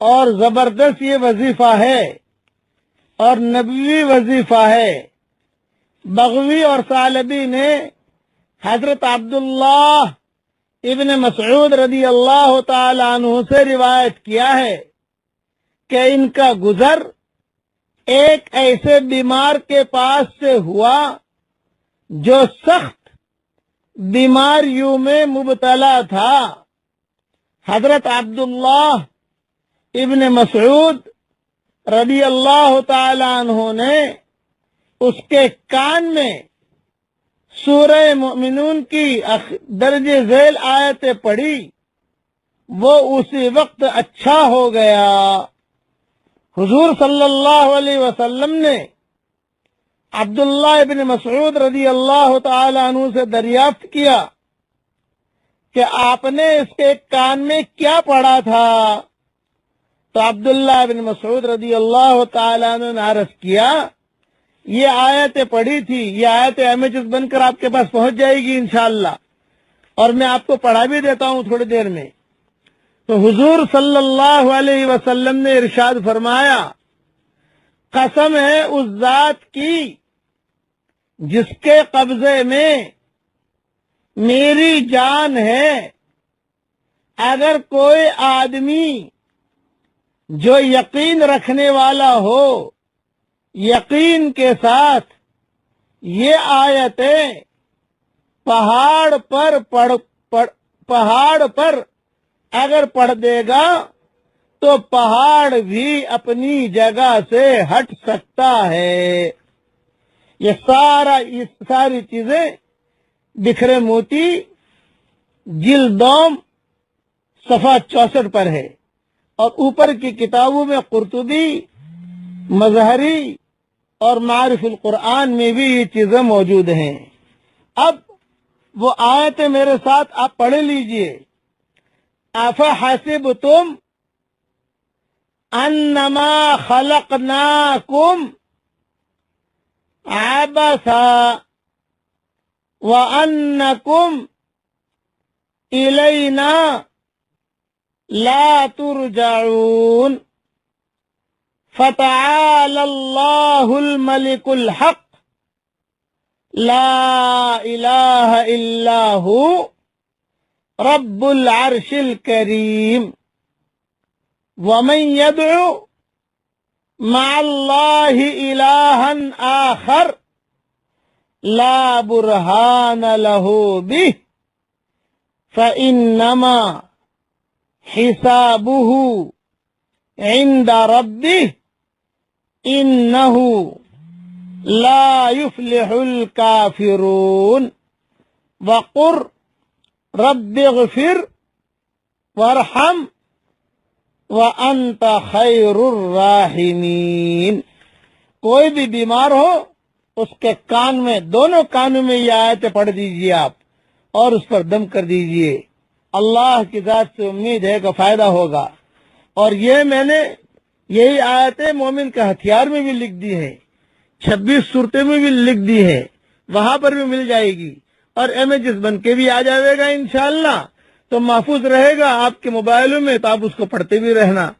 اور زبردست یہ وظیفہ ہے اور نبوی وظیفہ ہے۔ بغوی اور ثعلبی نے حضرت عبداللہ ابن مسعود رضی اللہ تعالی عنہ سے روایت کیا ہے کہ ان کا گزر ایک ایسے بیمار کے پاس سے ہوا جو سخت بیماریوں میں مبتلا تھا۔ حضرت عبداللہ ابن مسعود رضی اللہ تعالی عنہ نے اس کے کان میں سورہ مومنون کی درج ذیل آیتیں پڑھی، وہ اسی وقت اچھا ہو گیا۔ حضور صلی اللہ علیہ وسلم نے عبداللہ ابن مسعود رضی اللہ تعالی عنہ سے دریافت کیا کہ آپ نے اس کے کان میں کیا پڑھا تھا؟ تو عبداللہ ابن مسعود رضی اللہ تعالی عنہ نے عرض کیا، یہ آیتیں پڑھی تھی، یہ آیتیں امیجز بن کر آپ کے پاس پہنچ جائے گی انشاءاللہ، اور میں آپ کو پڑھا بھی دیتا ہوں تھوڑی دیر میں۔ تو حضور صلی اللہ علیہ وسلم نے ارشاد فرمایا، قسم ہے اس ذات کی جس کے قبضے میں میری جان ہے، اگر کوئی آدمی جو یقین رکھنے والا ہو، یقین کے ساتھ یہ آیتیں پہاڑ پر اگر پڑھ دے گا تو پہاڑ بھی اپنی جگہ سے ہٹ سکتا ہے۔ یہ ساری چیزیں بکھرے موتی جلدوم صفحہ 64 پر ہے، اور اوپر کی کتابوں میں قرطبی، مظہری اور معارف القرآن میں بھی یہ چیزیں موجود ہیں۔ اب وہ آیتیں میرے ساتھ آپ پڑھ لیجئے۔ افحسبتم انما خلقناکم عبثا وانکم الینا لا ترجعون فتعالى الله الملك الحق لا إله إلا هو رب العرش الكريم ومن يدعو مع الله إلها آخر لا برهان له به فإنما حسابه عند ربه إنه لا يفلح الكافرون وقل رب اغفر وارحم وانت خیر الراحمین۔ کوئی بھی بیمار ہو اس کے کان میں، دونوں کانوں میں یہ آیتیں پڑھ دیجئے آپ، اور اس پر دم کر دیجئے۔ اللہ کی ذات سے امید ہے کہ فائدہ ہوگا۔ اور یہ میں نے یہی آیتیں مومن کا ہتھیار میں بھی لکھ دی ہے، 26 صورتیں میں بھی لکھ دی ہے، وہاں پر بھی مل جائے گی، اور امیجز بن کے بھی آ جائے گا انشاءاللہ، تو محفوظ رہے گا آپ کے موبائلوں میں، تو آپ اس کو پڑھتے بھی رہنا۔